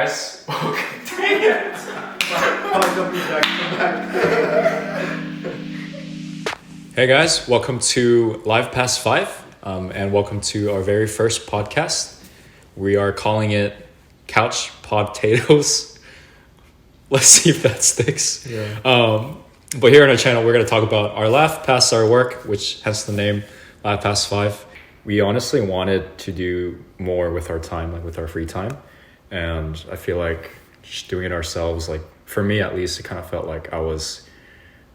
guys. Dang it! Hey guys, welcome to Live Past 5, and welcome to our very first podcast. We are calling it Couch Podtatoes. Let's see if that sticks. Yeah. But here on our channel, we're going to talk about our life past our work, which hence the name Live Past 5. We honestly wanted to do more with our time, like with our free time. And I feel like just doing it ourselves, like for me at least, it kind of felt like I was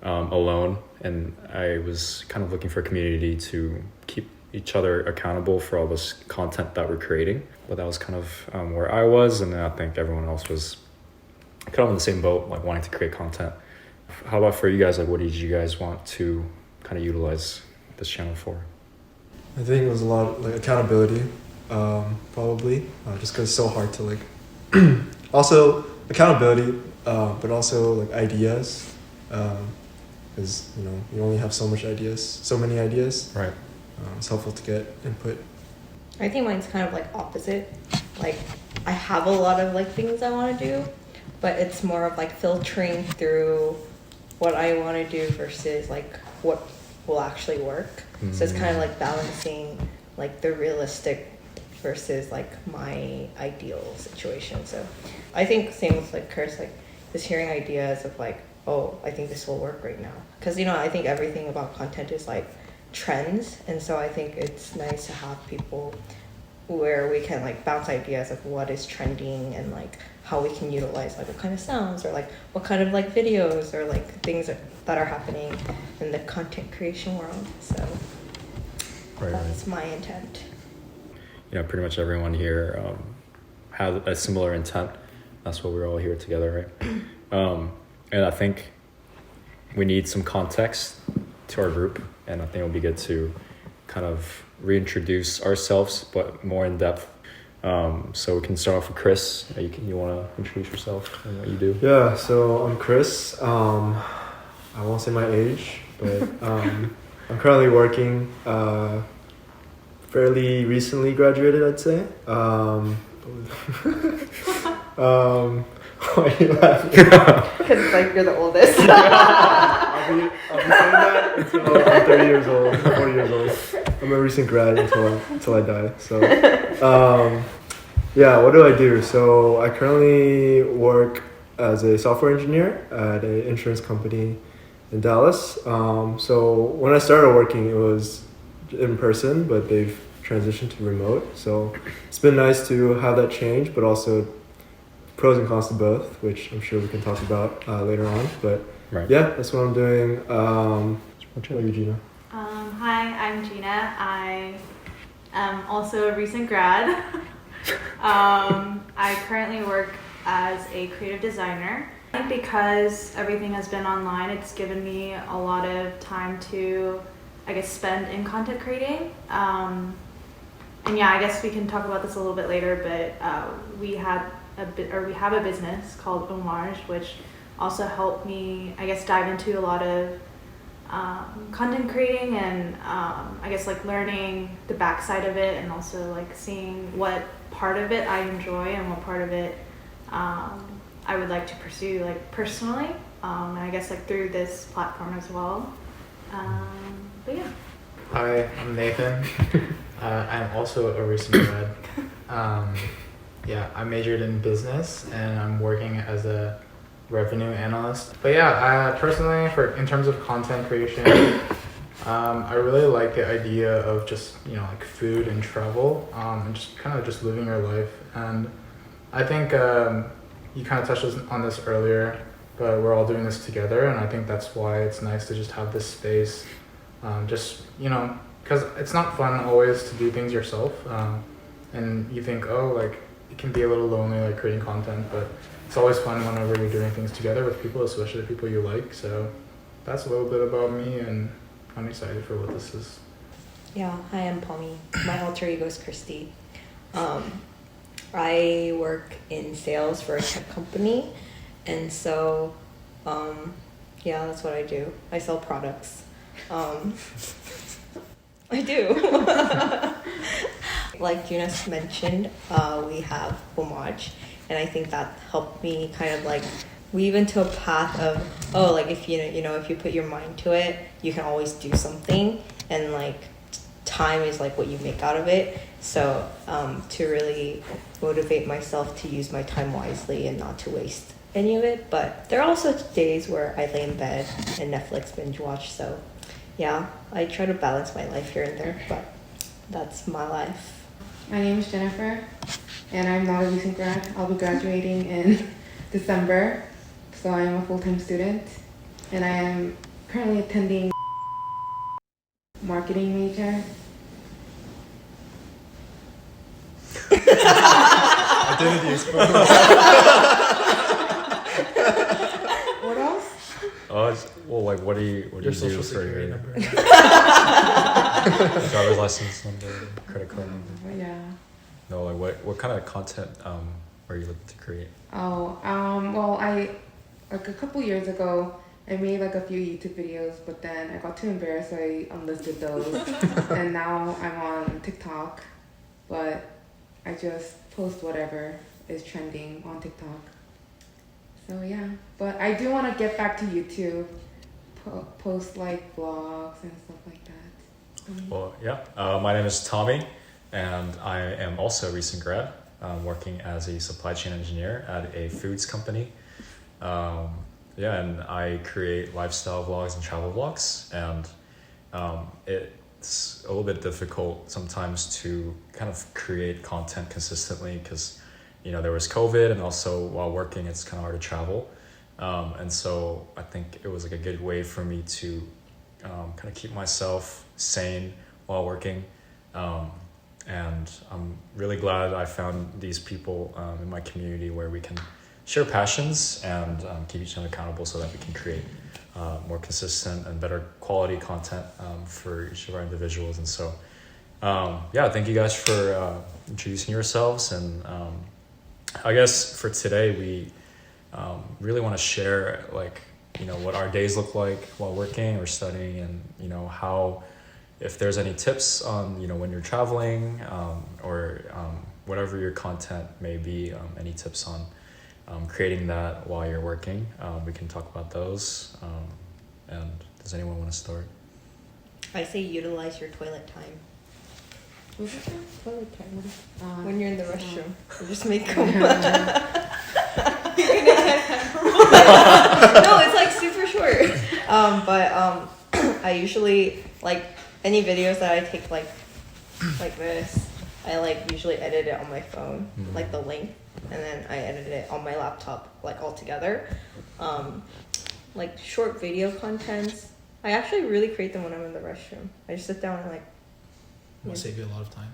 alone, and I was kind of looking for a community to keep each other accountable for all this content that we're creating. But that was kind of where I was, and I think everyone else was kind of in the same boat, like wanting to create content. How about for you guys? Like, what did you guys want to kind of utilize this channel for? I think it was a lot like accountability, probably, just because it's so hard to like. Also accountability, but also like ideas, because you only have so many ideas. Right. It's helpful to get input. I think mine's kind of like opposite. Like I have a lot of like things I want to do, but it's more of like filtering through what I want to do versus like what will actually work. Mm-hmm. So it's kind of like balancing like the realistic versus like my ideal situation. So I think same with like Chris, like just hearing ideas of like, oh, I think this will work right now. Because I think everything about content is like trends, and so I think it's nice to have people where we can like bounce ideas of what is trending and like how we can utilize like what kind of sounds or like what kind of like videos or like things that are happening in the content creation world. So that's my intent. Pretty much everyone here has a similar intent. That's why we're all here together, right? And I think we need some context to our group, and I think it'll be good to kind of reintroduce ourselves, but more in depth. So we can start off with Chris. You want to introduce yourself and what you do? Yeah, so I'm Chris. I won't say my age, but I'm currently working, fairly recently graduated, I'd say. Why are you laughing? Because like you're the oldest. I'll be saying that until I'm 30 years old, 40 years old. I'm a recent grad until I die. So, what do I do? So I currently work as a software engineer at an insurance company in Dallas. So when I started working, it was in person, but they've transitioned to remote. So it's been nice to have that change, but also pros and cons to both, which I'm sure we can talk about later on. But yeah, that's what I'm doing. What about you, Gina? Hi, I'm Gina. I am also a recent grad. I currently work as a creative designer. I think because everything has been online, it's given me a lot of time to, I guess, spend in content creating. And yeah, I guess we can talk about this a little bit later, but we have a business called Homage, which also helped me, I guess, dive into a lot of content creating and I guess like learning the backside of it, and also like seeing what part of it I enjoy and what part of it I would like to pursue like personally, and I guess like through this platform as well. But yeah. Hi, I'm Nathan. I'm also a recent grad. I majored in business and I'm working as a revenue analyst. But yeah, personally, in terms of content creation, I really like the idea of just like food and travel, and just kind of just living your life. And I think you kind of touched on this earlier, but we're all doing this together, and I think that's why it's nice to just have this space. Because it's not fun always to do things yourself, and you think, like it can be a little lonely, like creating content, but it's always fun whenever you're doing things together with people, especially the people you like. So that's a little bit about me, and I'm excited for what this is. Yeah, hi, I'm Palmy. My alter ego is Christy. I work in sales for a tech company, and so that's what I do. I sell products. I do. Like Gina mentioned, we have Homage, and I think that helped me kind of like weave into a path of, oh, like if if you put your mind to it, you can always do something, and like time is like what you make out of it. So to really motivate myself to use my time wisely and not to waste any of it. But there are also days where I lay in bed and Netflix binge watch. So yeah, I try to balance my life here and there, but that's my life. My name is Jennifer, and I'm not a recent grad. I'll be graduating in December, so I am a full-time student, and I am currently attending marketing major. Identity exposure. What else? Well, like what do you Your do social for security your number. driver's license number, credit card number? Yeah. No, like what kind of content are you looking to create? Oh, well, like a couple years ago, I made like a few YouTube videos, but then I got too embarrassed, so I unlisted those. And now I'm on TikTok, but I just post whatever is trending on TikTok. So yeah, but I do want to get back to YouTube, post like vlogs and stuff like that. Well, yeah. My name is Tommy, and I am also a recent grad, working as a supply chain engineer at a foods company. And I create lifestyle vlogs and travel vlogs, and it's a little bit difficult sometimes to kind of create content consistently because there was COVID, and also while working it's kind of hard to travel, and so I think it was like a good way for me to kind of keep myself sane while working, and I'm really glad I found these people in my community where we can share passions and keep each other accountable so that we can create more consistent and better quality content for each of our individuals. And so thank you guys for introducing yourselves, and I guess for today we really want to share what our days look like while working or studying, and how, if there's any tips on when you're traveling, or whatever your content may be, any tips on creating that while you're working, we can talk about those. And does anyone want to start? I say utilize your toilet time. What's it called? Toilet time. When you're in the restroom, you just make them. No, it's like super short. But I usually like any videos that I take like this. I usually edit it on my phone, like the link, and then I edit it on my laptop, like all together. Like short video contents, I actually really create them when I'm in the restroom. I just sit down and Will save you a lot of time.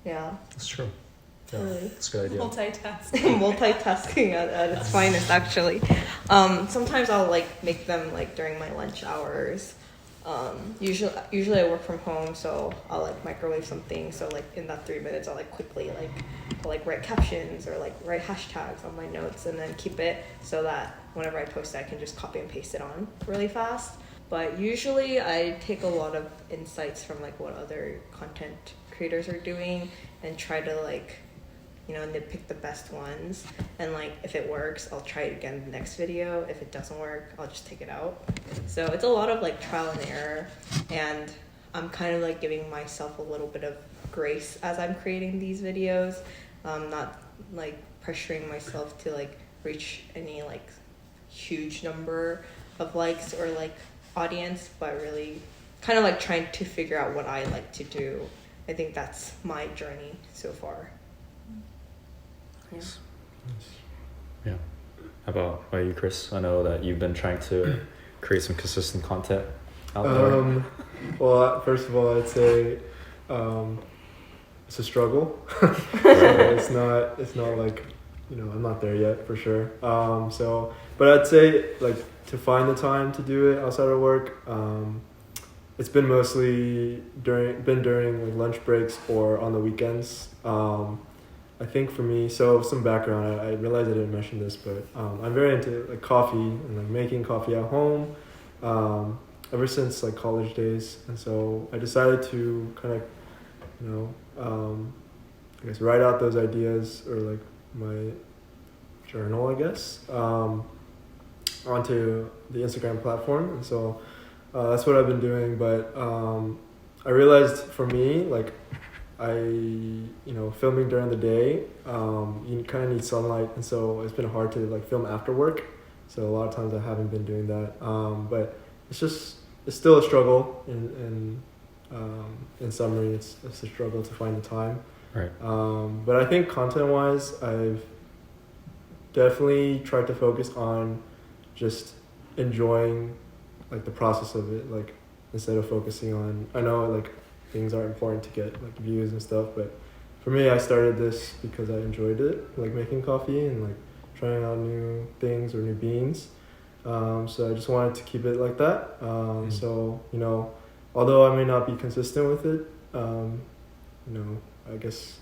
yeah. That's true. Yeah, Really? that's a good idea. Multitasking at its finest, actually. Sometimes I'll make them during my lunch hours. Usually I work from home, so I'll microwave something. So in that 3 minutes, I'll quickly I'll write captions or write hashtags on my notes, and then keep it so that whenever I post it, I can just copy and paste it on really fast. But usually I take a lot of insights from what other content creators are doing and try to nitpick the best ones, and if it works, I'll try it again in the next video. If it doesn't work, I'll just take it out. So it's a lot of trial and error, and I'm kind of giving myself a little bit of grace as I'm creating these videos. Not pressuring myself to reach any huge number of likes or audience, but really kind of trying to figure out what I like to do. I think that's my journey so far. Yeah. Yeah. How about you, Chris? I know that you've been trying to create some consistent content out there. Well, first of all, I'd say it's a struggle. It's not I'm not there yet for sure. But I'd say to find the time to do it outside of work, it's been mostly during lunch breaks or on the weekends. I think for me, so some background, I realized I didn't mention this, but I'm very into coffee and making coffee at home ever since college days. And so I decided to kind of, I guess write out those ideas or my journal, I guess, onto the Instagram platform, and so that's what I've been doing. But I realized for me, like, filming during the day, you kind of need sunlight, and so it's been hard to like film after work. So a lot of times I haven't been doing that. But it's still a struggle. In summary, it's a struggle to find the time. Right. But I think content-wise, I've definitely tried to focus on just enjoying like the process of it, like instead of focusing on. I know like things are important to get like views and stuff, but for me, I started this because I enjoyed it, like making coffee and like trying out new things or new beans. So I just wanted to keep it like that. So although I may not be consistent with it, I guess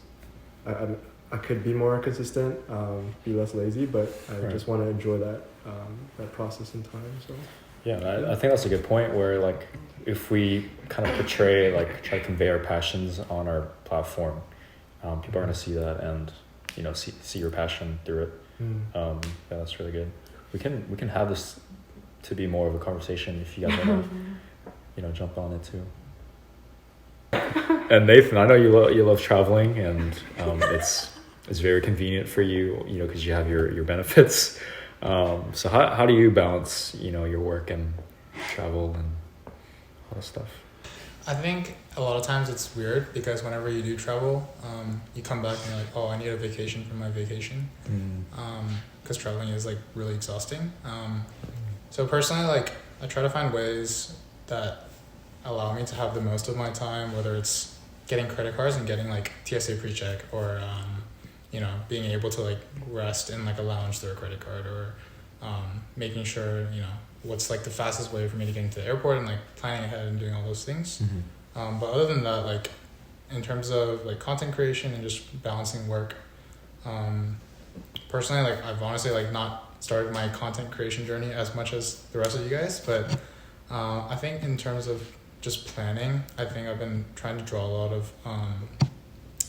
I could be more consistent, be less lazy, but I just want to enjoy that process in time. So yeah, I think that's a good point where like if we kind of portray, like try to convey our passions on our platform, people are going to see that and see your passion through it. Yeah, that's really good. We can have this to be more of a conversation if you guys want to jump on it too. And Nathan, I know you love traveling, and it's very convenient for you, because you have your benefits. So how do you balance your work and travel and all that stuff? I think a lot of times it's weird because whenever you do travel, you come back and you're like, oh, I need a vacation from my vacation, because traveling is like really exhausting. So personally, like I try to find ways that allow me to have the most of my time, whether it's getting credit cards and getting like TSA pre-check, or being able to like rest in like a lounge through a credit card, or making sure what's like the fastest way for me to get into the airport, and like planning ahead and doing all those things. But other than that, like in terms of like content creation and just balancing work, personally, like I've honestly like not started my content creation journey as much as the rest of you guys, but I think in terms of just planning, I think I've been trying to draw a lot of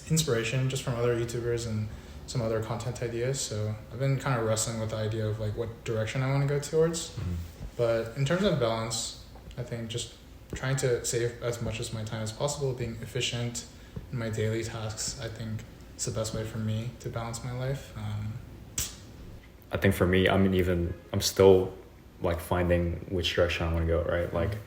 inspiration just from other YouTubers and some other content ideas. So I've been kind of wrestling with the idea of like what direction I want to go towards. But in terms of balance, I think just trying to save as much of my time as possible, being efficient in my daily tasks, I think it's the best way for me to balance my life. I think for me, I'm still like finding which direction I want to go, right? Like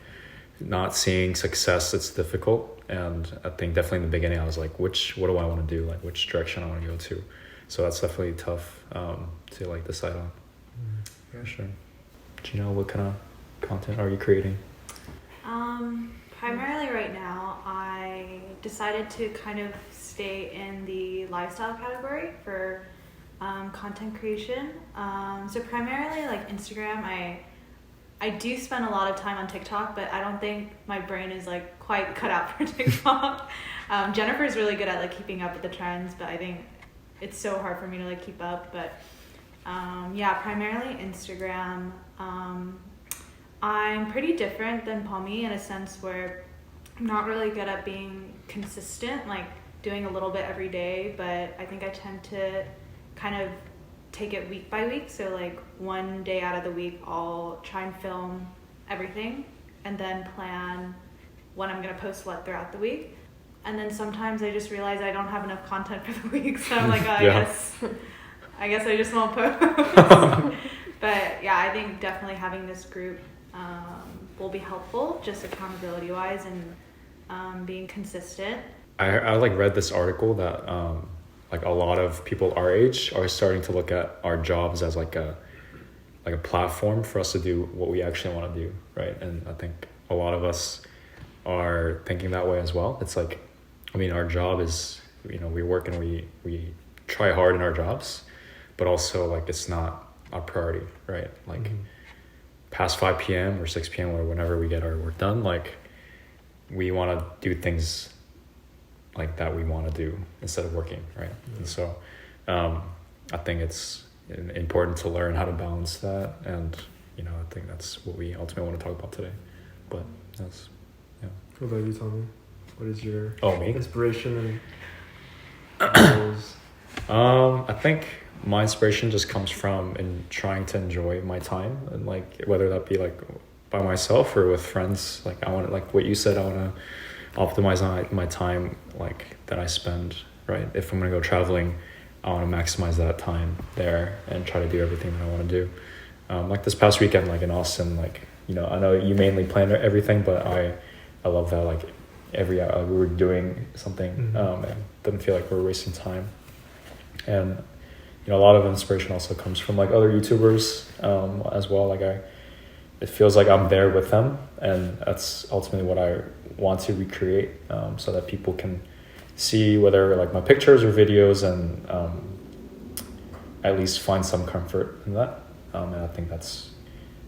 not seeing success, it's difficult. And I think definitely in the beginning, I was like, what do I want to do? Like which direction I want to go to. So that's definitely tough to like decide on. Yeah, sure. Gina, what kind of content are you creating? Primarily right now, I decided to kind of stay in the lifestyle category for content creation. So primarily like Instagram, I do spend a lot of time on TikTok, but I don't think my brain is like quite cut out for TikTok. Jennifer's really good at like keeping up with the trends, but I think it's so hard for me to like keep up. But primarily Instagram. I'm pretty different than Palmy in a sense where I'm not really good at being consistent, like doing a little bit every day, but I think I tend to kind of take it week by week. So like one day out of the week, I'll try and film everything and then plan when I'm going to post what throughout the week. And then sometimes I just realize I don't have enough content for the week. So I'm like, I guess I just won't post. But yeah, I think definitely having this group will be helpful, just accountability wise and being consistent. I like read this article that like a lot of people our age are starting to look at our jobs as like a platform for us to do what we actually want to do, right? And I think a lot of us are thinking that way as well. It's like, our job is, we work and we try hard in our jobs, but also like it's not our priority, right? Like past 5 p.m. or 6 p.m. or whenever we get our work done, like we want to do things like that we want to do instead of working, right? And so I think it's important to learn how to balance that, and I think that's what we ultimately want to talk about today. But that's What about you, Tommy? What is your me? inspiration and goals? I think my inspiration just comes from in trying to enjoy my time, and like whether that be like by myself or with friends. Like I want to, like what you said, I want to optimize my time like that I spend, right? If I'm gonna go traveling, I want to maximize that time there and try to do everything that I want to do. Like this past weekend, like in Austin, like, you know, I know you mainly plan everything, but I love that like every hour we were doing something, and didn't feel like we were wasting time. And you know, a lot of inspiration also comes from like other YouTubers as well. Like it feels like I'm there with them, and that's ultimately what I want to recreate, so that people can see whether like my pictures or videos, and at least find some comfort in that. And I think that's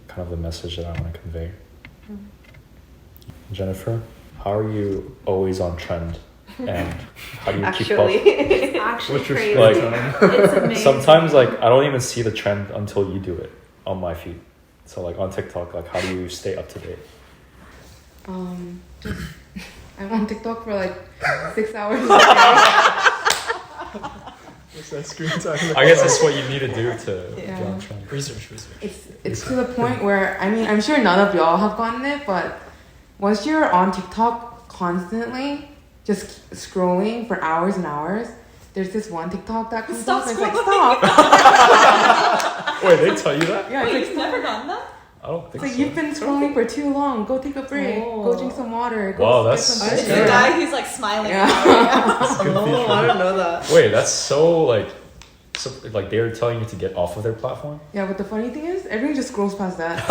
kind of the message that I want to convey. Jennifer, how are you always on trend? And how do you keep up? It's actually What's your crazy. Like, It's amazing. sometimes like I don't even see the trend until you do it on my feed. So like on TikTok, like how do you stay up to date? Just I'm on TikTok for like 6 hours a day. What's that screen time? I guess that's what you need to do to Yeah. get on trend. Research. It's to the point where, I mean, I'm sure none of y'all have gotten it, but once you're on TikTok constantly, just scrolling for hours and hours, there's this one TikTok that comes Stop up and it's like, scrolling. stop. Wait, they tell you that? Yeah, Wait, it's you've like, never gotten that? I don't think it's like so. you've been scrolling for too long. Go take a break. Go drink some water. Go Wow, get that's- some It's fresh the air. guy who's like smiling. Yeah. Oh, I don't know that. Wait, that's so like they're telling you to get off of their platform? Yeah, but the funny thing is, everyone just scrolls past that.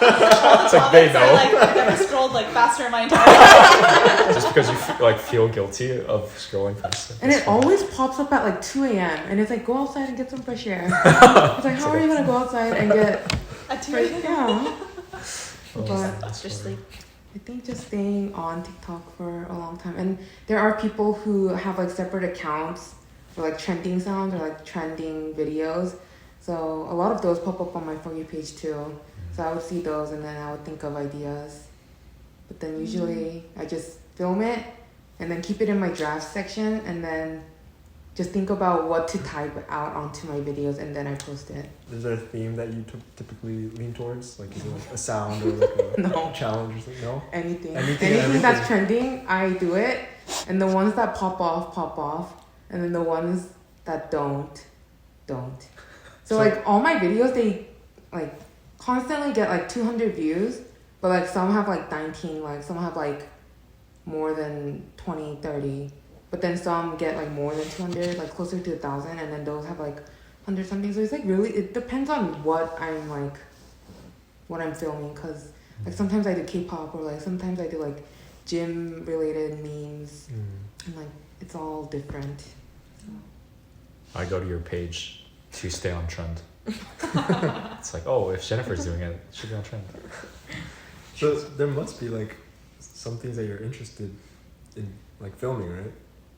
It's like they know. Like, I've never scrolled like faster in my entire life. Just because you feel guilty of scrolling past it. And That's it funny. always pops up at like 2 a.m. And it's like, go outside and get some fresh air. It's like, how are you going to go outside and get At 2 fresh a.m. Yeah. Oh, But that's Just funny. sleep. I think just staying on TikTok for a long time. And there are people who have like separate accounts for like trending sounds or like trending videos. So a lot of those pop up on my For You page too. So I would see those and then I would think of ideas. But then usually I just film it and then keep it in my draft section and then just think about what to type out onto my videos and then I post it. Is there a theme that you typically lean towards? Like, is it like a sound or like a No. challenge or something? No? Anything. Anything and Anything that's everything. trending, I do it. And the ones that pop off. And then the ones that don't. So like all my videos, they like constantly get like 200 views, but like some have like 19, like some have like more than 20, 30. But then some get like more than 200, like closer to 1,000, and then those have like 100 something. So it's like really, it depends on what I'm filming, cause like sometimes I do K-pop or like sometimes I do like gym related memes, and like it's all different. So. I go to your page to stay on trend. It's like, oh, if Jennifer's doing it, she should be on trend. So there must be like some things that you're interested in, like filming, right?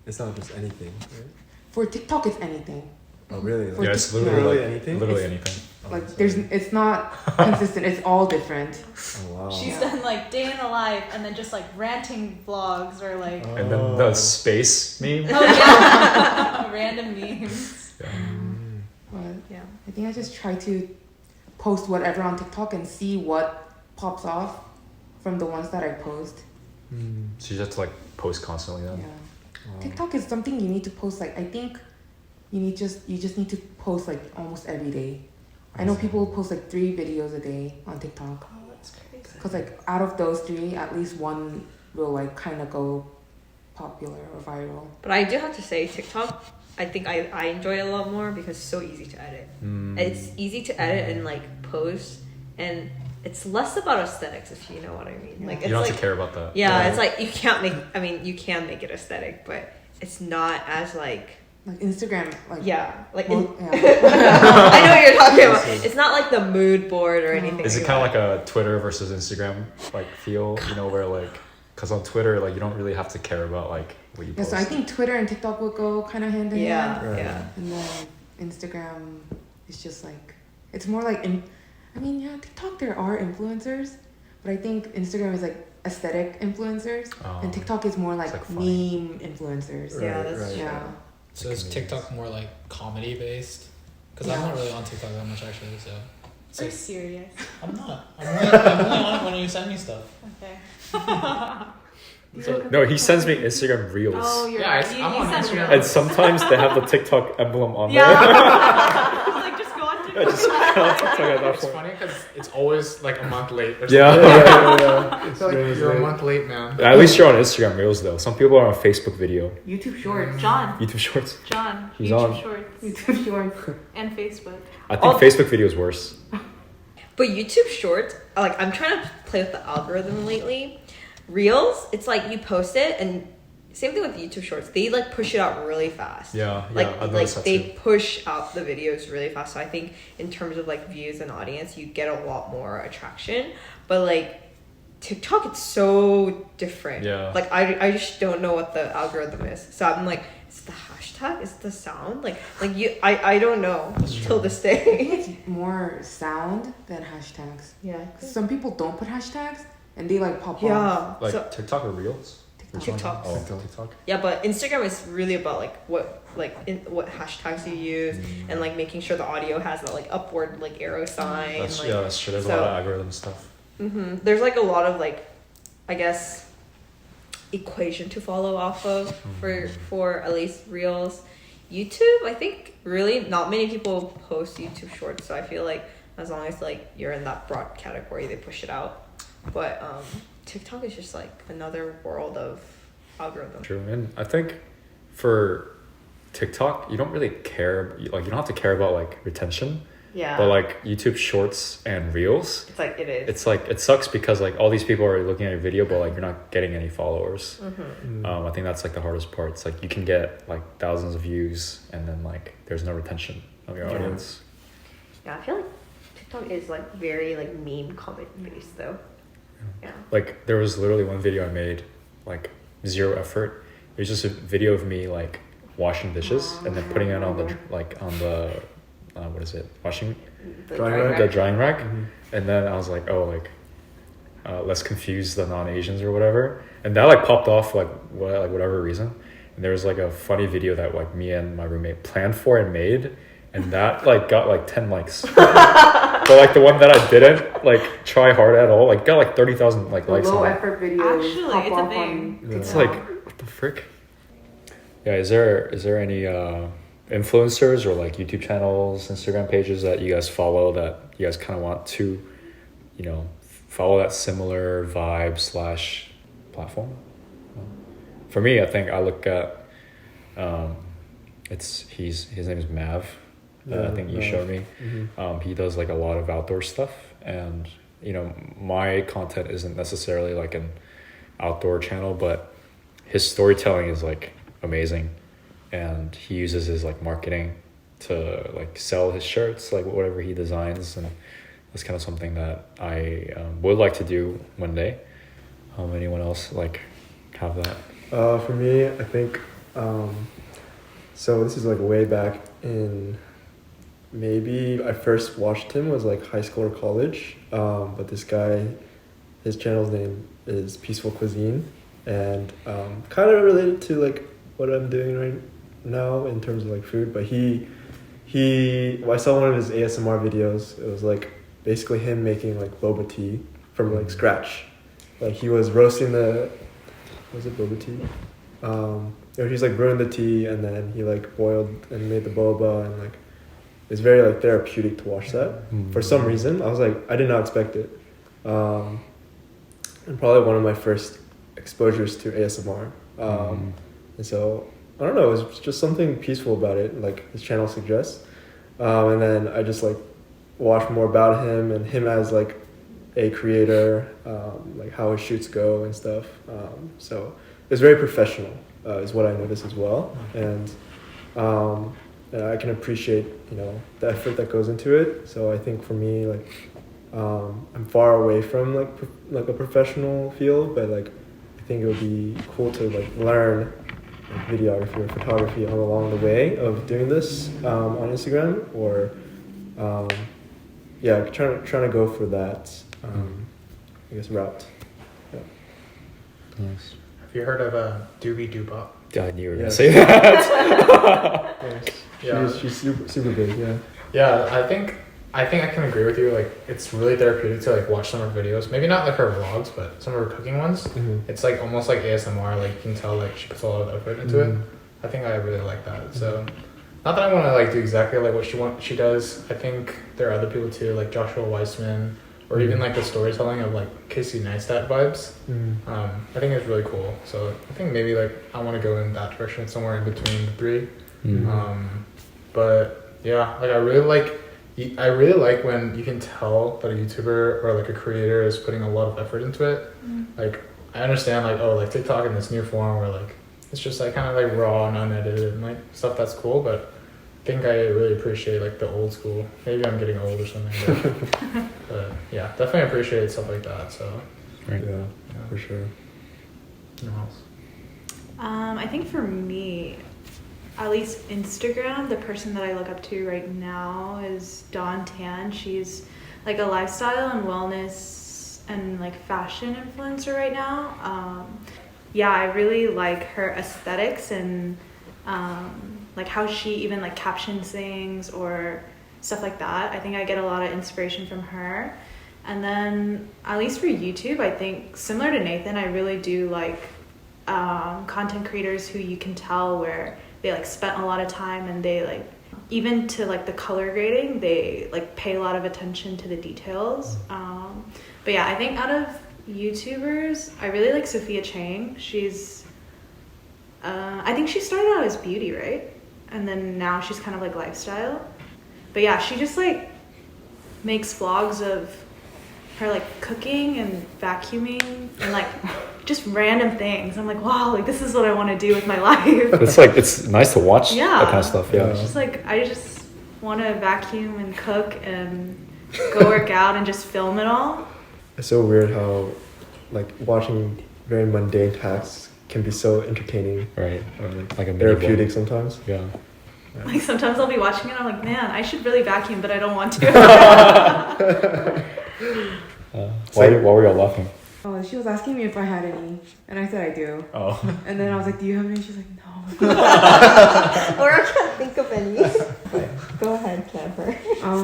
It's not just anything, right? For TikTok, it's anything. Oh, really? For Yeah, it's Tik- literally yeah. Anything? Literally It's- anything. Oh, Like sorry. it's not consistent. It's all different. Oh, wow. She's Yeah. done like day in the life and then just like ranting vlogs or like And then the space meme. oh yeah, random memes. Yeah. But Yeah. I think I just try to post whatever on TikTok and see what pops off from the ones that I post. So you just have to like post constantly then. Yeah. Wow. TikTok is something you need to post. Like I think you just need to post like almost every day. I know people post like 3 videos a day on TikTok. Oh, that's crazy. Cause like out of those 3, at least one will like kind of go popular or viral. But I do have to say, TikTok, I think I enjoy it a lot more because it's so easy to edit. It's easy to edit and like post, and it's less about aesthetics, if you know what I mean. Yeah. Like You it's don't like have to care about that. yeah, it's like you can't make. I mean, you can make it aesthetic, but it's not as like Like Instagram, like yeah, like well, yeah. I know what you're talking about. It's not like the mood board or anything. Is it like kind of that. like a Twitter versus Instagram like feel? You know, where like, cause on Twitter like you don't really have to care about like what you Yeah, post. so I think Twitter and TikTok will go kind of hand in hand. Yeah, Right. yeah. And then Instagram is just like, it's more like, I mean, yeah, TikTok, there are influencers, but I think Instagram is like aesthetic influencers, and TikTok is more like, like funny. meme influencers. Yeah, Right, that's right. true. Yeah. So is TikTok more like comedy based? Because I'm not really on TikTok that much actually. So it's Are you like, serious? I'm not. I'm only on it when you send me stuff. Okay. So, No, he sends me Instagram reels. Oh, you're Yeah, right. I'm on sent Instagram. reels. And sometimes they have the TikTok emblem on Yeah. there. Like just go on I TikTok. just got on TikTok at that It's point. funny because it's always like a month late. Or Yeah. something. It's So like, really you're a late. month late, man. At least you're on Instagram reels though. Some people are on Facebook video, YouTube Shorts. John. YouTube Shorts. John. He's YouTube on. Shorts. YouTube Shorts. And Facebook. I think Facebook video is worse. But YouTube Shorts, like I'm trying to play with the algorithm lately. Reels, it's like you post it, and same thing with YouTube Shorts. They like push it out really fast. Yeah, Like I've like noticed that they too. push out the videos really fast. So I think in terms of like views and audience, you get a lot more attraction. But like TikTok, it's so different. Yeah. Like I just don't know what the algorithm is. So I'm like, is it the hashtag? Is it the sound? Like I don't know till this day. It's more sound than hashtags. Yeah. Some people don't put hashtags and they like pop off. Yeah. Like So TikTok or reels? TikTok. Oh, TikTok. yeah, but Instagram is really about like what hashtags you use and like making sure the audio has that like upward like arrow sign. That's like, yeah, that's true. There's a so- lot of algorithm stuff. There's like a lot of like, I guess, equation to follow off of for at least reels. YouTube, I think really not many people post YouTube shorts, so I feel like as long as like you're in that broad category, they push it out. But TikTok is just like another world of algorithm. True, and I think for TikTok, you don't really care. Like you don't have to care about like retention. Yeah. But like YouTube Shorts and Reels, It's like it is. it's like it sucks because like all these people are looking at your video, but like you're not getting any followers. I think that's like the hardest part. It's like you can get like thousands of views, and then like there's no retention of your Yeah. audience. Yeah, I feel like TikTok is like very like meme comment based though. Yeah. Like there was literally one video I made, like zero effort. It was just a video of me like washing dishes and then putting it on the like on the what is it? Washing Drying rack? the drying rack. And then I was like, oh, like let's confuse the non-Asians or whatever. And that like popped off like whatever reason. And there was like a funny video that like me and my roommate planned for and made, and that like got like 10 likes. But like the one that I didn't like try hard at all, like got like 30,000 like likes Low on it. effort videos. Actually, pop it's a off thing. on It's TikTok. like what the frick? Yeah, is there any influencers or like YouTube channels, Instagram pages that you guys follow that you guys kind of want to, you know, follow that similar vibe / platform? For me, I think I look at his name is Mav. I think you Mav. showed me. He does like a lot of outdoor stuff, and you know my content isn't necessarily like an outdoor channel, but his storytelling is like amazing, and he uses his like marketing to like sell his shirts, like whatever he designs, and that's kind of something that I would like to do one day. Anyone else like have that? For me, I think, so this is like way back in, maybe I first watched him was like high school or college, but this guy, his channel's name is Peaceful Cuisine, and kind of related to like what I'm doing right now in terms of like food, but I saw one of his ASMR videos. It was like basically him making like boba tea from like scratch. Like he was roasting was it boba tea? He's like brewing the tea and then he like boiled and made the boba, and like it's very like therapeutic to watch that. For some reason, I was like, I did not expect it. And probably one of my first exposures to ASMR. And so I don't know, it was just something peaceful about it, like his channel suggests. And then I just like watched more about him and him as like a creator, like how his shoots go and stuff. So it's very professional, is what I noticed as well. And I can appreciate, you know, the effort that goes into it. So I think for me, like, I'm far away from like a professional field, but like I think it would be cool to like learn like, videography or photography all along the way of doing this on Instagram, or trying to go for that I guess route. Yeah. Yes. Have you heard of Doobie Doobop? Yeah, I knew you were gonna Yes. say that. Yeah. She's super big. Yeah. Yeah, I think I can agree with you. Like, it's really therapeutic to like watch some of her videos. Maybe not like her vlogs, but some of her cooking ones. Mm-hmm. It's like almost like ASMR. Like, you can tell like she puts a lot of effort into it. I think I really like that. So, not that I want to like do exactly like what she does. I think there are other people too, like Joshua Weissman, or even like the storytelling of like Casey Neistat vibes. I think it's really cool. So I think maybe like I want to go in that direction, somewhere in between the three. But yeah, like I really like when you can tell that a YouTuber or like a creator is putting a lot of effort into it. Like, I understand like, oh, like TikTok in this new form where like it's just like kind of like raw and unedited and like stuff that's cool, but I think I really appreciate like the old school. Maybe I'm getting old or something, but yeah, definitely appreciate stuff like that. So Right. Yeah, for sure. no else. I think for me, at least Instagram, the person that I look up to right now is Dawn Tan. She's like a lifestyle and wellness and like fashion influencer right now. Yeah, I really like her aesthetics and like how she even like captions things or stuff like that. I think I get a lot of inspiration from her. And then at least for YouTube, I think similar to Nathan, I really do like content creators who you can tell where they like spent a lot of time and they like, even to like the color grading, they like pay a lot of attention to the details. But yeah, I think out of YouTubers, I really like Sophia Chang. She's I think she started out as beauty, right? And then now she's kind of like lifestyle. But yeah, she just like makes vlogs of her like cooking and vacuuming and like just random things. I'm like, wow, like this is what I want to do with my life. It's like, it's nice to watch Yeah. that kind of stuff. Yeah. It's just like, I just want to vacuum and cook and go work out and just film it all. It's so weird how, like, watching very mundane tasks can be so entertaining Right. or Like a mini therapeutic blog. sometimes. Yeah. Like sometimes I'll be watching it, I'm like, man, I should really vacuum, but I don't want to. Why were y'all laughing? Oh, she was asking me if I had any, and I said I do. Oh. And then I was like, "Do you have any?" She's like, "No." Or I can't think of any. Go ahead, Jennifer.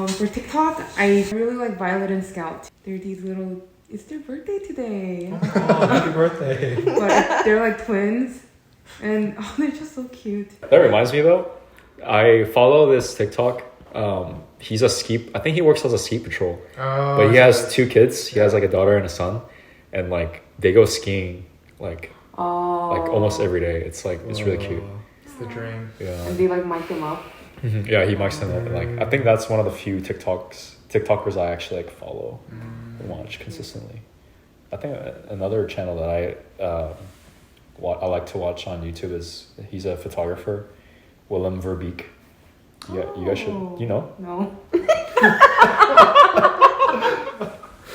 For TikTok, I really like Violet and Scout. They're these little. It's their birthday today. Oh my god, happy birthday. But they're like twins, and oh, they're just so cute. That reminds me though, I follow this TikTok. He's a ski. I think he works as a ski patrol, Oh, but he has 2 kids. He has like a daughter and a son, and like they go skiing like almost every day. It's like it's really cute. It's the dream. Yeah. And they like mic them up. Yeah, he mics them up. And, like I think that's one of the few TikTokers I actually like follow and watch consistently. I think another channel that I like to watch on YouTube is he's a photographer, Willem Verbeek. Yeah, you guys should, you know. No.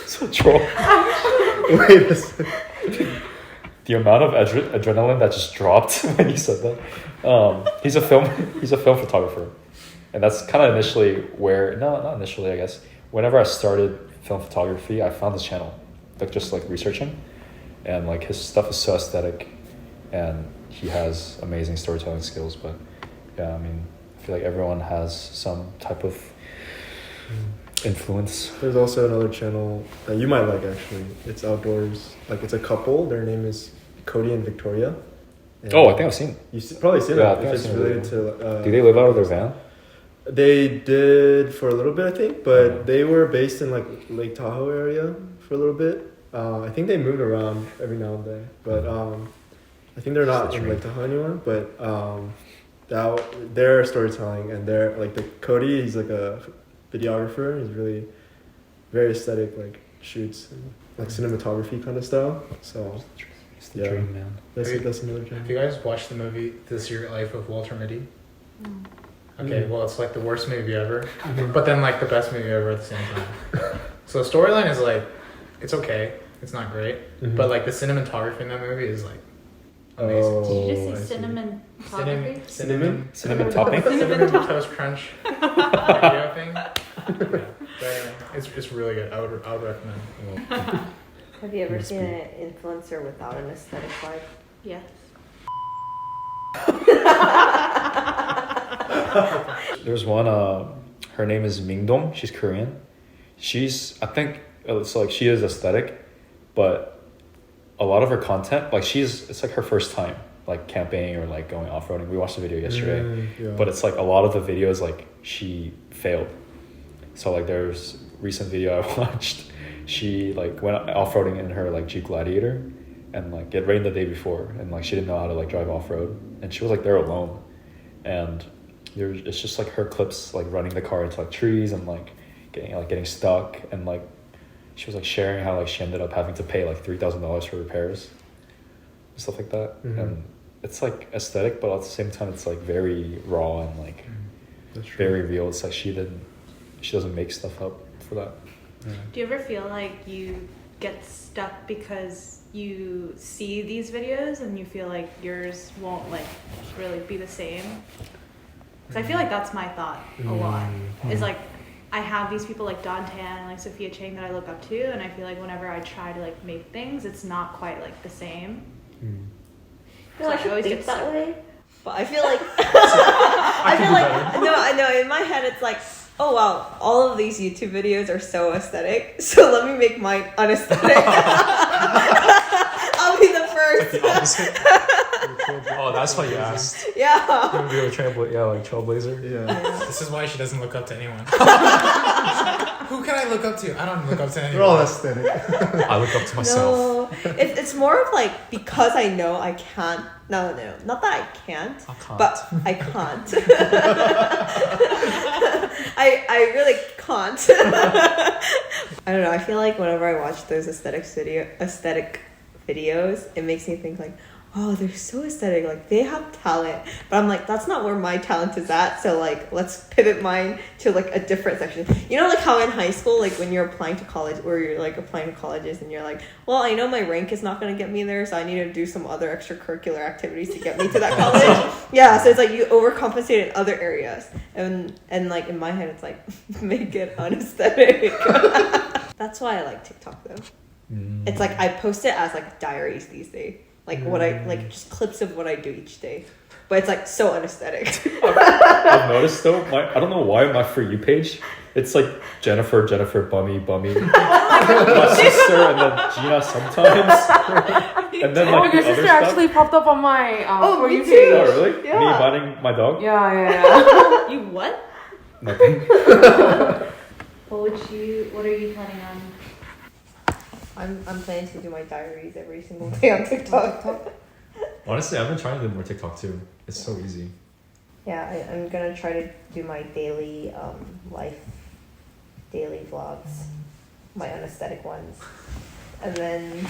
So troll. Wait a second. The amount of adrenaline that just dropped when you said that. He's a film photographer, and that's kind of initially where not initially I guess. Whenever I started film photography, I found this channel, like just like researching, and like his stuff is so aesthetic, and he has amazing storytelling skills. But yeah, I mean, I feel like everyone has some type of influence. There's also another channel that you might like actually. It's outdoors. Like it's a couple. Their name is Cody and Victoria. And Oh, I think I've seen it. you've probably seen Yeah, I it think if I've it's seen it. related to. Do they live out of their van? They did for a little bit, I think, but they were based in like Lake Tahoe area for a little bit. I think they moved around every now and then, but I think they're not in Lake Tahoe anymore. But their storytelling and their like the Cody, he's like a videographer. He's really very aesthetic, like shoots and like cinematography kind of style. So It's the Yeah. dream, man. that's Have you- that's another Have channel. you guys watched the movie The Secret Life of Walter Mitty? Okay, well, it's like the worst movie ever, but then like the best movie ever at the same time. So the storyline is like, it's okay, it's not great, but like the cinematography in that movie is like amazing. Did you I just see. say cinnamon? Cinnamon? Cinnamon topping? Cinnamon Toast Crunch video thing. Yeah. But anyway, it's really good. I would recommend. Have you ever seen an influencer without an aesthetic vibe? Yes. There's one. Her name is Mingdong. She's Korean. I think it's like she is aesthetic, but a lot of her content, like it's like her first time like camping or like going off-roading. We watched the video yesterday, but it's like a lot of the videos like she failed. So like there's recent video I watched. She like went off-roading in her like Jeep Gladiator, and like it rained the day before, and like she didn't know how to like drive off-road, and she was like there alone, and it's just like her clips like running the car into like trees and like getting stuck, and like she was like sharing how like she ended up having to pay like $3,000 for repairs, stuff like that. And it's like aesthetic, but at the same time it's like very raw and like very real. It's like she doesn't make stuff up for that. Do you ever feel like you get stuck because you see these videos and you feel like yours won't like really be the same? Because I feel like that's my thought a lot. Is like I have these people like Dante and like Sophia Chang that I look up to, and I feel like whenever I try to like make things, it's not quite like the same. No, I should think that way. But I feel like I know in my head it's like, oh wow, all of these YouTube videos are so aesthetic, so let me make mine unaesthetic. I'll be the first. The opposite. Oh, that's why you asked. Yeah. You would be a trailblazer. Yeah. This is why she doesn't look up to anyone. Who can I look up to? I don't look up to anyone. We're all aesthetic. I look up to myself. No, it's more of like because I know I can't. No, not that I can't, but I can't. I really can't. I don't know. I feel like whenever I watch those aesthetic videos, it makes me think like, oh, they're so aesthetic, like they have talent, but I'm like, that's not where my talent is at, so like let's pivot mine to like a different section. You know, like how in high school, like when you're applying to college, or you're like applying to colleges and you're like, well, I know my rank is not going to get me there, so I need to do some other extracurricular activities to get me to that college. Yeah, so it's like you overcompensate in other areas, and like in my head it's like make it unaesthetic. That's why I like TikTok though. It's like I post it as like diaries these days. Like what I like, just clips of what I do each day, but it's like so unaesthetic. I've noticed though, I don't know why my For You page, it's like Jennifer, Bummy, my sister, and then Gina sometimes, and then like your the other sister stuff. actually popped up on my For me You too. page. Oh really? Yeah. Me inviting my dog? Yeah. You what? Nothing. What are you planning on? I'm planning to do my diaries every single day on TikTok. Honestly, I've been trying to do more TikTok too. It's so easy. Yeah, I'm gonna try to do my daily daily vlogs, my unaesthetic ones, and then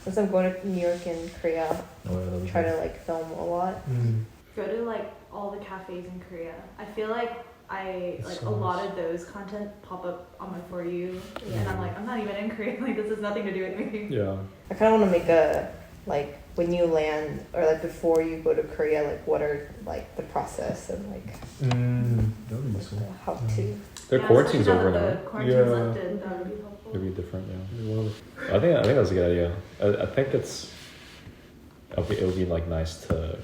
since I'm going to New York and Korea, try to like film a lot. Go to like all the cafes in Korea. I feel like a lot of those content pop up on my For You, and I'm like, I'm not even in Korea. Like this has nothing to do with me. Yeah. I kind of want to make a like when you land or like before you go to Korea, like what are like the process and like That would be useful. how to. Their quarantine's over now. now. The quarantine's lifted. That would be helpful. It'd be different, yeah. I think that's a good idea. I think it'll be like nice to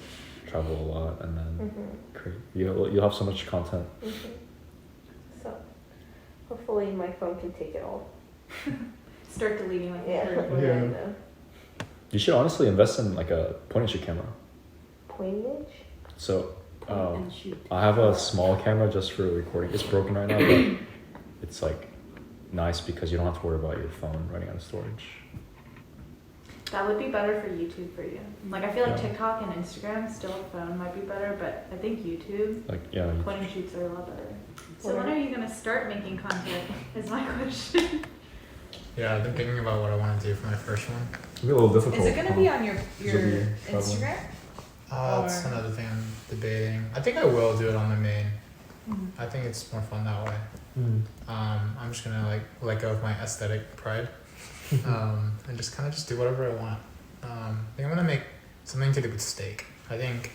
travel a lot, and then you'll have so much content. So hopefully my phone can take it all. Start deleting like Yeah. Yeah. You should honestly invest in like a point-and-shoot camera. Pointage? So and shoot. I have a small camera just for recording. It's broken right now, but it's like nice because you don't have to worry about your phone running out of storage. That would be better for YouTube for you. Like I feel like Yeah. TikTok and Instagram, still a phone might be better, but I think YouTube, Like point and shoots are a lot better. So when are you gonna start making content? Is my question. Yeah, I've been thinking about what I want to do for my first one. It'll be a little difficult. Is it gonna be on your Zoomy, probably. Instagram? That's another thing I'm debating. I think I will do it on the main. Mhm. I think it's more fun that way. I'm just gonna like let go of my aesthetic pride, and just kind of just do whatever I want. I think I'm gonna make something to do with steak. I think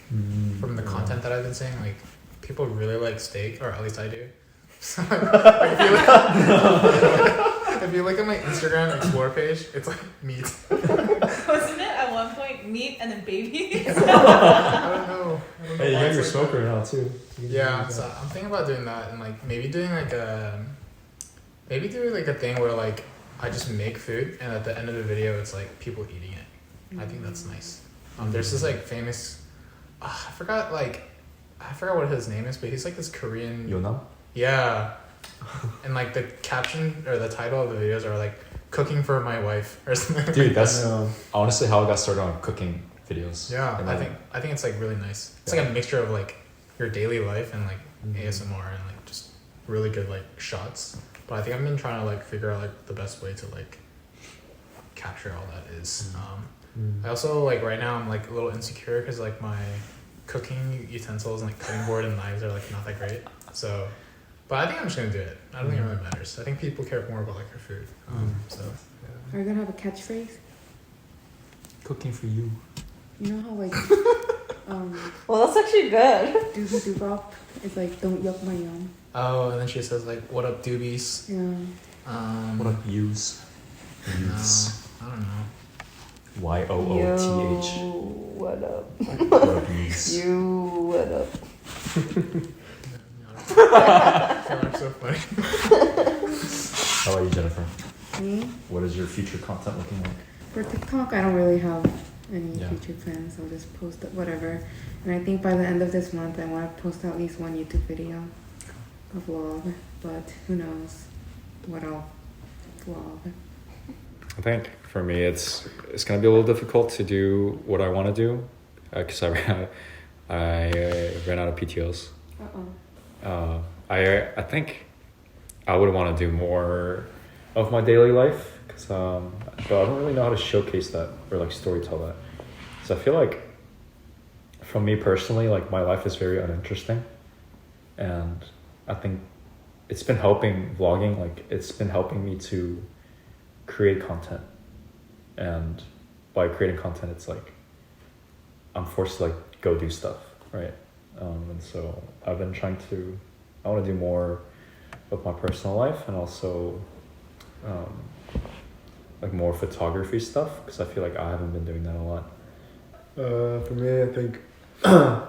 from the content that I've been seeing, like people really like steak, or at least I do. So if you look at my Instagram explore page, it's like meat. Wasn't it at one one point meat and then babies. I don't know. Hey, you why have your it's like smoker that. now too. You can Yeah, use so that. I'm thinking about doing that and like maybe doing like a thing where like I just make food and at the end of the video it's like people eating it. I think that's nice. There's this like famous, I forgot what his name is, but he's like this Korean. Yonam? Yeah, and like the caption or the title of the videos are like cooking for my wife or something. Dude, like that's that. honestly how I got started on cooking videos. Yeah, And I then- think it's like really nice. It's Yeah. like a mixture of like your daily life and like Mhm. ASMR and like just really good like shots. But I think I've been trying to like figure out like the best way to like capture all that is. I also like right now I'm like a little insecure because like my cooking utensils and like cutting board and knives are like not that great. So, but I think I'm just gonna do it. I don't think it really matters. I think people care more about like your food. So Are you gonna have a catchphrase? Cooking for you. You know how like Well, that's actually good. doobie doobop is like don't yuck my yum. oh, and then she says like, "What up, doobies?" Yeah. What up, use? No, Use. I don't know. YOOTH. What up? What up, use? You what up? I feel like so funny. How about you, Jennifer? Me? What is your future content looking like? For TikTok, I don't really have any Yeah. future plans. I'll just post it, whatever. And I think by the end of this month, I want to post at least one YouTube video, a vlog. But who knows what I'll vlog. I think for me, it's gonna be a little difficult to do what I want to do because I ran out of PTOs. I think I would want to do more of my daily life because but I don't really know how to showcase that or like storytell that. So I feel like for me personally, like my life is very uninteresting, and I think it's been helping vlogging. Like it's been helping me to create content, and by creating content, it's like I'm forced to like go do stuff, right? And so I've been trying to. I want to do more of my personal life and also like more photography stuff because I feel like I haven't been doing that a lot. For me, I think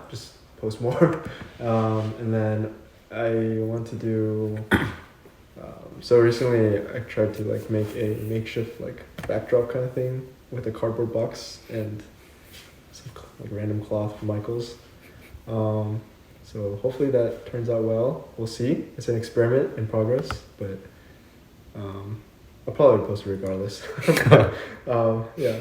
just post more, and then I want to do. So recently, I tried to like make a makeshift like backdrop kind of thing with a cardboard box and some like random cloth from Michaels. So hopefully that turns out well. We'll see. It's an experiment in progress, but I'll probably post it regardless. Yeah,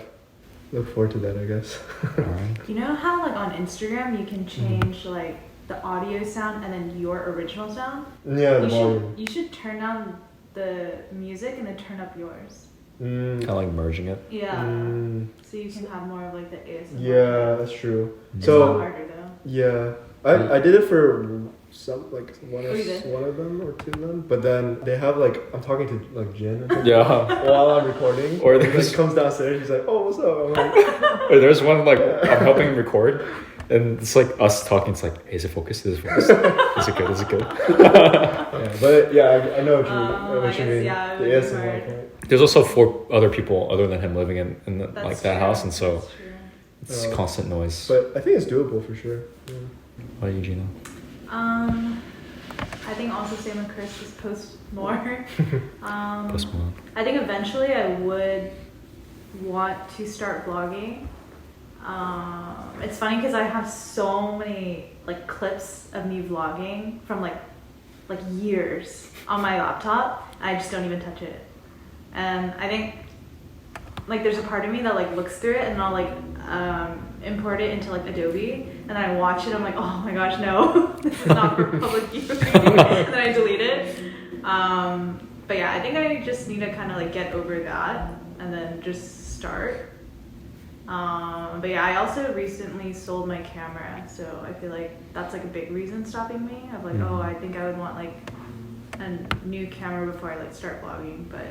look forward to that, I guess. Alright. You know how like on Instagram you can change like the audio sound and then your original sound? Yeah, the You volume. should turn down the music and then turn up yours. Kind of like merging it. Yeah. Mm, So you can have more of like the ASMR. yeah, that's true. It's So- not harder though. Yeah, I did it for some like one Oh, you did? of them or two of them, but then they have like I'm talking to like Jin or something Yeah. while I'm recording. Or he there's- like, comes downstairs. He's like, "Oh, what's up?" I'm like, Or there's one like I'm helping him record, and it's like us talking. It's like, hey, is it focused? Is it focused? Is it good? Is it good? yeah, but yeah, I know what you, I what you guess, mean. yeah, it The would be ASMR hard. part. There's also 4 other people other than him living in the, That's like that true. house, and so That's true. it's Uh, constant noise. But I think it's doable for sure. Yeah. What about you, Gina? I think also same with Chris, just post more. Post Malone. I think eventually I would want to start vlogging. It's funny because I have so many like clips of me vlogging from like years on my laptop. I just don't even touch it, and I think like there's a part of me that like looks through it and I'll like import it into like Adobe, and then I watch it. I'm like, oh my gosh, no, this is not for public use. And then I delete it. But yeah, I think I just need to kind of like get over that and then just start. But yeah, I also recently sold my camera, so I feel like that's like a big reason stopping me. Of like, oh, I think I would want like a new camera before I like start vlogging. But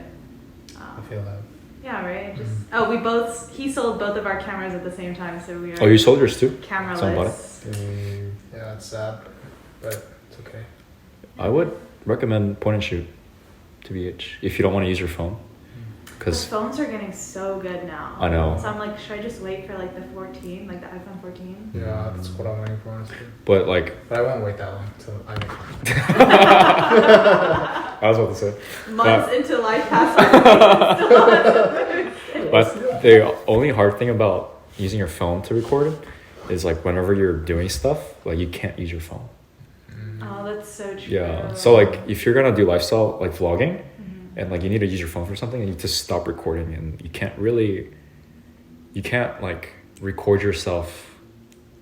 I feel that. yeah, right. Just he sold both of our cameras at the same time, so we are Oh, you sold yours too? cameraless. Someone bought Yeah, it's sad, but it's okay. I would recommend point and shoot to BH if you don't want to use your phone, because phones are getting so good now. I know. So I'm like, should I just wait for like the 14, like the iPhone 14? Yeah, that's what I'm waiting for, honestly. but like But I won't wait that long until I make money. I was about to say. Months into life past But the only hard thing about using your phone to record is like whenever you're doing stuff, like you can't use your phone. Oh, that's so true. Yeah. So like if you're gonna do lifestyle like vlogging and like you need to use your phone for something, you need to stop recording and you can't like record yourself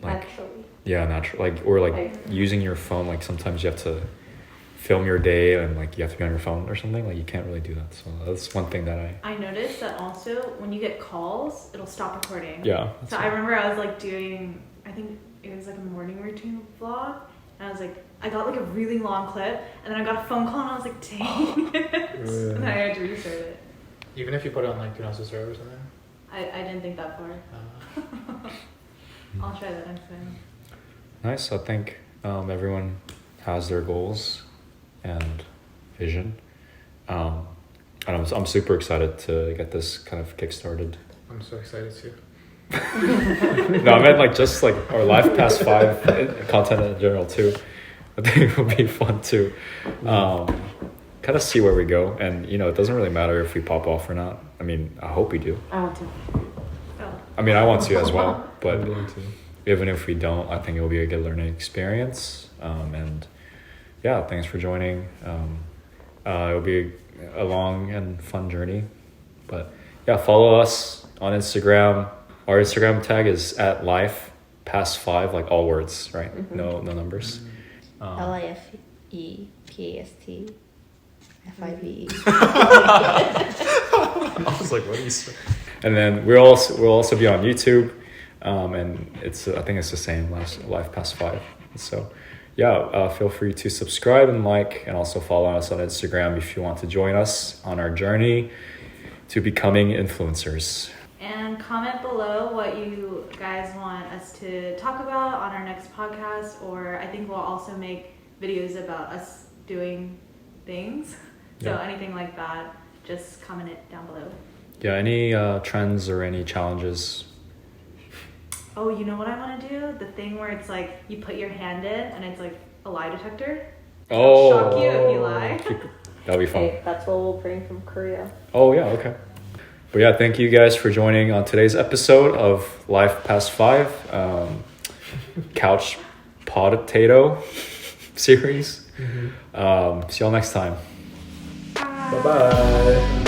like Actually. yeah, natural like or like using your phone, like sometimes you have to film your day and like you have to be on your phone or something, like you can't really do that. So that's one thing that I noticed that also when you get calls, it'll stop recording. yeah. So I remember I was like doing, I think it was like a morning routine vlog, and I was like, I got like a really long clip, and then I got a phone call, and I was like, dang. And then I had to restart it. Even if you put it on like do not disturb or something. I didn't think that far. I'll try that next time. Nice. I think everyone has their goals and vision. And I'm super excited to get this kind of kick-started. I'm so excited too. No, I meant like just like our Life Past 5 content in general too. I think it would be fun to kind of see where we go. And, you know, it doesn't really matter if we pop off or not. I mean, I hope we do. I want to. Oh. I mean, I want to as well. But I'm going to. even if we don't, I think it will be a good learning experience. And yeah, thanks for joining. It'll be a long and fun journey. But yeah, follow us on Instagram. Our Instagram tag is at @lifepast5, like all words, right? No numbers. LIFEPAST I was like, what are you saying? And then we'll also be on YouTube, and it's I think it's the same, Life Past 5. So yeah, feel free to subscribe and like, and also follow us on Instagram if you want to join us on our journey to becoming influencers. And comment below what you guys want us to talk about on our next podcast, or I think we'll also make videos about us doing things. So Yeah. anything like that, just comment it down below. Yeah, any trends or any challenges? Oh, you know what I want to do? The thing where it's like you put your hand in and it's like a lie detector. Oh, Shock you if you lie. that'll be fun. Hey, that's what we'll bring from Korea. Oh yeah, okay. But yeah, thank you guys for joining on today's episode of Life Past 5, Couch Potato series. See y'all next time. Bye bye.